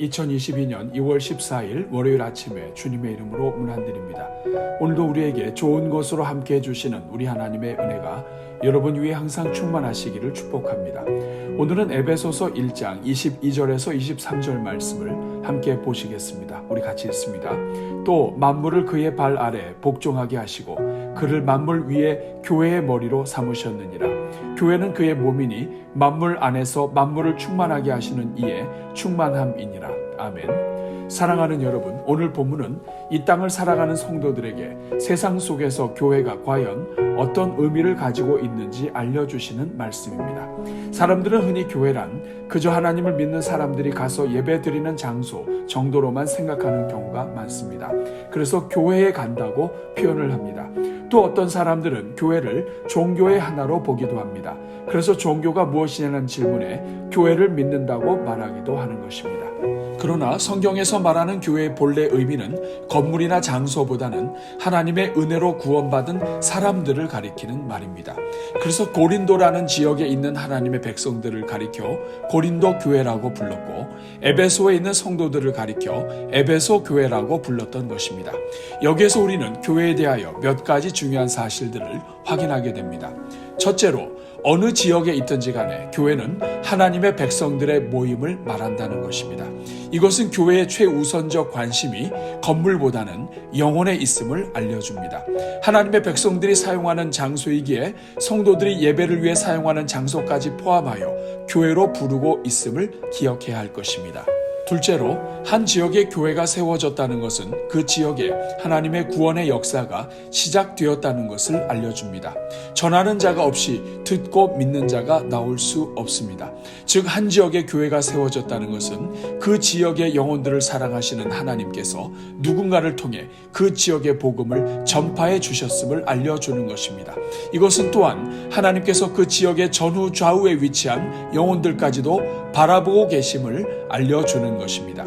2022년 2월 14일 월요일 아침에 주님의 이름으로 문안드립니다. 오늘도 우리에게 좋은 것으로 함께 해주시는 우리 하나님의 은혜가 여러분 위에 항상 충만하시기를 축복합니다. 오늘은 에베소서 1장 22절에서 23절 말씀을 함께 보시겠습니다. 우리 같이 읽습니다. 또 만물을 그의 발 아래 복종하게 하시고 그를 만물 위에 교회의 머리로 삼으셨느니라. 교회는 그의 몸이니 만물 안에서 만물을 충만하게 하시는 이의 충만함이니라. 아멘. 사랑하는 여러분, 오늘 본문은 이 땅을 살아가는 성도들에게 세상 속에서 교회가 과연 어떤 의미를 가지고 있는지 알려주시는 말씀입니다. 사람들은 흔히 교회란 그저 하나님을 믿는 사람들이 가서 예배드리는 장소 정도로만 생각하는 경우가 많습니다. 그래서 교회에 간다고 표현을 합니다. 또 어떤 사람들은 교회를 종교의 하나로 보기도 합니다. 그래서 종교가 무엇이냐는 질문에 교회를 믿는다고 말하기도 하는 것입니다. 그러나 성경에서 말하는 교회의 본래 의미는 건물이나 장소보다는 하나님의 은혜로 구원받은 사람들을 가리키는 말입니다. 그래서 고린도라는 지역에 있는 하나님의 백성들을 가리켜 고린도 교회라고 불렀고, 에베소에 있는 성도들을 가리켜 에베소 교회라고 불렀던 것입니다. 여기에서 우리는 교회에 대하여 몇 가지 중요한 사실들을 확인하게 됩니다. 첫째로, 어느 지역에 있든지 간에 교회는 하나님의 백성들의 모임을 말한다는 것입니다. 이것은 교회의 최우선적 관심이 건물보다는 영혼에 있음을 알려줍니다. 하나님의 백성들이 사용하는 장소이기에 성도들이 예배를 위해 사용하는 장소까지 포함하여 교회로 부르고 있음을 기억해야 할 것입니다. 둘째로, 한 지역에 교회가 세워졌다는 것은 그 지역에 하나님의 구원의 역사가 시작되었다는 것을 알려줍니다. 전하는 자가 없이 듣고 믿는 자가 나올 수 없습니다. 즉, 한 지역에 교회가 세워졌다는 것은 그 지역의 영혼들을 사랑하시는 하나님께서 누군가를 통해 그 지역의 복음을 전파해 주셨음을 알려주는 것입니다. 이것은 또한 하나님께서 그 지역의 전후 좌우에 위치한 영혼들까지도 바라보고 계심을 알려주는 것입니다.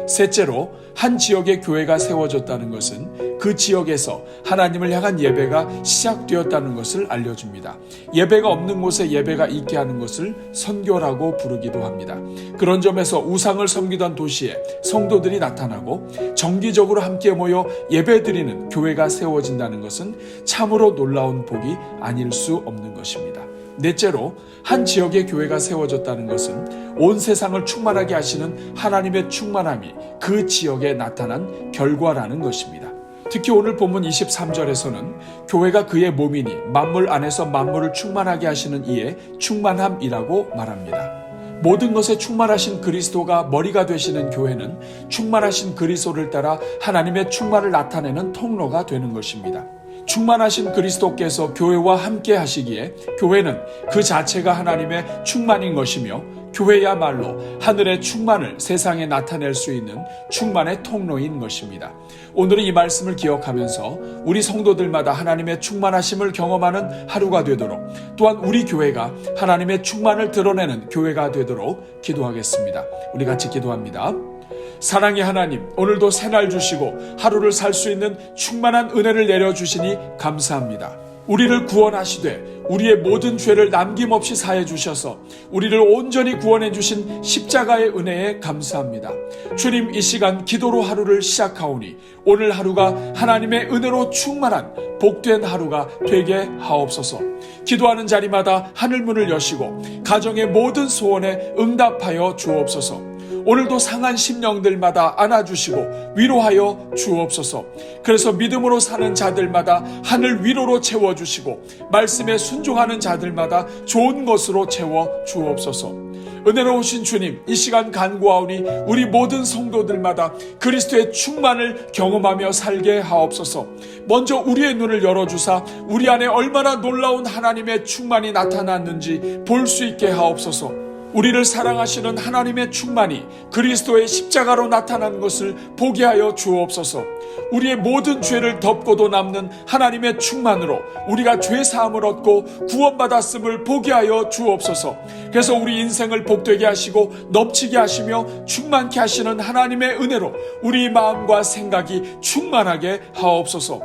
셋째로, 한 지역에 교회가 세워졌다는 것은 그 지역에서 하나님을 향한 예배가 시작되었다는 것을 알려줍니다. 예배가 없는 곳에 예배가 있게 하는 것을 선교라고 부르기도 합니다. 그런 점에서 우상을 섬기던 도시에 성도들이 나타나고 정기적으로 함께 모여 예배드리는 교회가 세워진다는 것은 참으로 놀라운 복이 아닐 수 없는 것입니다. 넷째로, 한 지역의 교회가 세워졌다는 것은 온 세상을 충만하게 하시는 하나님의 충만함이 그 지역에 나타난 결과라는 것입니다. 특히 오늘 본문 23절에서는 교회가 그의 몸이니 만물 안에서 만물을 충만하게 하시는 이의 충만함이라고 말합니다. 모든 것에 충만하신 그리스도가 머리가 되시는 교회는 충만하신 그리스도를 따라 하나님의 충만을 나타내는 통로가 되는 것입니다. 충만하신 그리스도께서 교회와 함께 하시기에 교회는 그 자체가 하나님의 충만인 것이며, 교회야말로 하늘의 충만을 세상에 나타낼 수 있는 충만의 통로인 것입니다. 오늘은 이 말씀을 기억하면서 우리 성도들마다 하나님의 충만하심을 경험하는 하루가 되도록, 또한 우리 교회가 하나님의 충만을 드러내는 교회가 되도록 기도하겠습니다. 우리 같이 기도합니다. 사랑의 하나님, 오늘도 새날 주시고 하루를 살 수 있는 충만한 은혜를 내려주시니 감사합니다. 우리를 구원하시되 우리의 모든 죄를 남김없이 사해 주셔서 우리를 온전히 구원해 주신 십자가의 은혜에 감사합니다. 주님, 이 시간 기도로 하루를 시작하오니 오늘 하루가 하나님의 은혜로 충만한 복된 하루가 되게 하옵소서. 기도하는 자리마다 하늘문을 여시고 가정의 모든 소원에 응답하여 주옵소서. 오늘도 상한 심령들마다 안아주시고 위로하여 주옵소서. 그래서 믿음으로 사는 자들마다 하늘 위로로 채워주시고 말씀에 순종하는 자들마다 좋은 것으로 채워 주옵소서. 은혜로우신 주님, 이 시간 간구하오니 우리 모든 성도들마다 그리스도의 충만을 경험하며 살게 하옵소서. 먼저 우리의 눈을 열어주사 우리 안에 얼마나 놀라운 하나님의 충만이 나타났는지 볼 수 있게 하옵소서. 우리를 사랑하시는 하나님의 충만이 그리스도의 십자가로 나타난 것을 보게 하여 주옵소서. 우리의 모든 죄를 덮고도 남는 하나님의 충만으로 우리가 죄 사함을 얻고 구원받았음을 보게 하여 주옵소서. 그래서 우리 인생을 복되게 하시고 넘치게 하시며 충만케 하시는 하나님의 은혜로 우리 마음과 생각이 충만하게 하옵소서.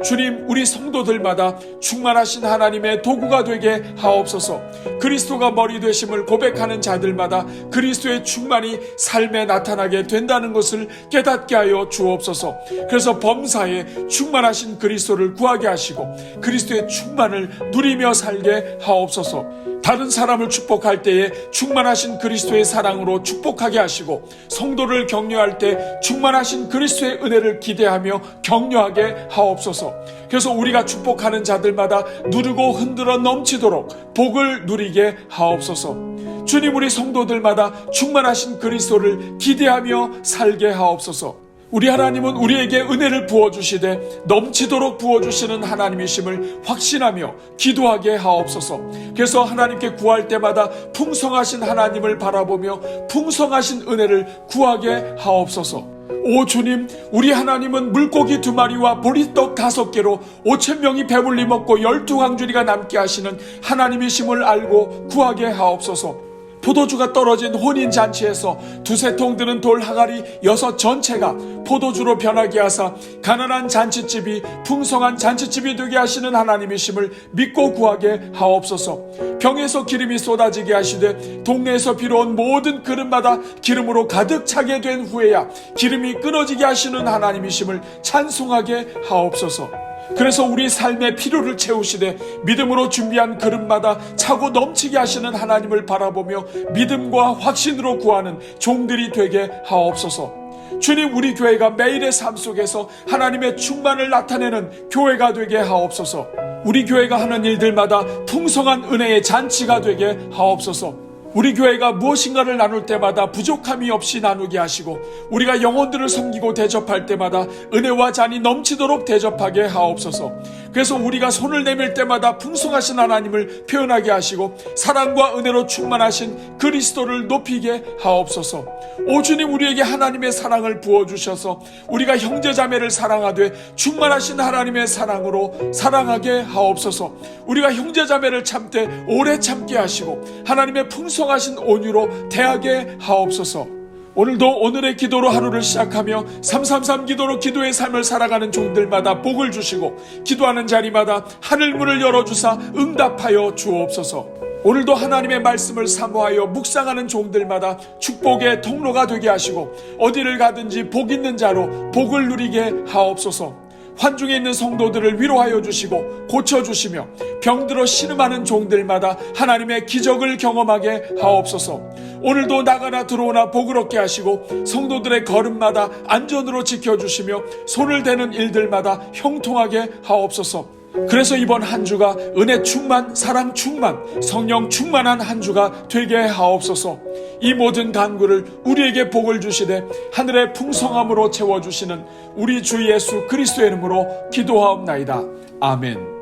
주님, 우리 성도들마다 충만하신 하나님의 도구가 되게 하옵소서. 그리스도가 머리 되심을 고백하는 자들마다 그리스도의 충만이 삶에 나타나게 된다는 것을 깨닫게 하여 주옵소서. 그래서 범사에 충만하신 그리스도를 구하게 하시고 그리스도의 충만을 누리며 살게 하옵소서. 다른 사람을 축복할 때에 충만하신 그리스도의 사랑으로 축복하게 하시고 성도를 격려할 때 충만하신 그리스도의 은혜를 기대하며 격려하게 하옵소서. 그래서 우리가 축복하는 자들마다 누르고 흔들어 넘치도록 복을 누리게 하옵소서. 주님, 우리 성도들마다 충만하신 그리스도를 기대하며 살게 하옵소서. 우리 하나님은 우리에게 은혜를 부어주시되 넘치도록 부어주시는 하나님이심을 확신하며 기도하게 하옵소서. 그래서 하나님께 구할 때마다 풍성하신 하나님을 바라보며 풍성하신 은혜를 구하게 하옵소서. 오 주님, 우리 하나님은 물고기 2마리와 보리떡 5개로 5,000명이 배불리 먹고 12광주리가 남게 하시는 하나님이심을 알고 구하게 하옵소서. 포도주가 떨어진 혼인잔치에서 2-3통 드는 돌 항아리 6 전체가 포도주로 변하게 하사 가난한 잔치집이 풍성한 잔치집이 되게 하시는 하나님이심을 믿고 구하게 하옵소서. 병에서 기름이 쏟아지게 하시되 동네에서 비로온 모든 그릇마다 기름으로 가득 차게 된 후에야 기름이 끊어지게 하시는 하나님이심을 찬송하게 하옵소서. 그래서 우리 삶의 필요를 채우시되 믿음으로 준비한 그릇마다 차고 넘치게 하시는 하나님을 바라보며 믿음과 확신으로 구하는 종들이 되게 하옵소서. 주님, 우리 교회가 매일의 삶 속에서 하나님의 충만을 나타내는 교회가 되게 하옵소서. 우리 교회가 하는 일들마다 풍성한 은혜의 잔치가 되게 하옵소서. 우리 교회가 무엇인가를 나눌 때마다 부족함이 없이 나누게 하시고 우리가 영혼들을 섬기고 대접할 때마다 은혜와 잔이 넘치도록 대접하게 하옵소서. 그래서 우리가 손을 내밀 때마다 풍성하신 하나님을 표현하게 하시고 사랑과 은혜로 충만하신 그리스도를 높이게 하옵소서. 오 주님, 우리에게 하나님의 사랑을 부어주셔서 우리가 형제자매를 사랑하되 충만하신 하나님의 사랑으로 사랑하게 하옵소서. 우리가 형제자매를 참되 오래 참게 하시고 하나님의 풍성하신 온유로 대하게 하옵소서. 오늘도 오늘의 기도로 하루를 시작하며 333 기도로 기도의 삶을 살아가는 종들마다 복을 주시고 기도하는 자리마다 하늘문을 열어주사 응답하여 주옵소서. 오늘도 하나님의 말씀을 사모하여 묵상하는 종들마다 축복의 통로가 되게 하시고 어디를 가든지 복 있는 자로 복을 누리게 하옵소서. 환중에 있는 성도들을 위로하여 주시고 고쳐주시며 병들어 신음하는 종들마다 하나님의 기적을 경험하게 하옵소서. 오늘도 나가나 들어오나 복을 얻게 하시고 성도들의 걸음마다 안전으로 지켜주시며 손을 대는 일들마다 형통하게 하옵소서. 그래서 이번 한 주가 은혜 충만, 사랑 충만, 성령 충만한 한 주가 되게 하옵소서. 이 모든 간구를 우리에게 복을 주시되 하늘의 풍성함으로 채워주시는 우리 주 예수 그리스도의 이름으로 기도하옵나이다. 아멘.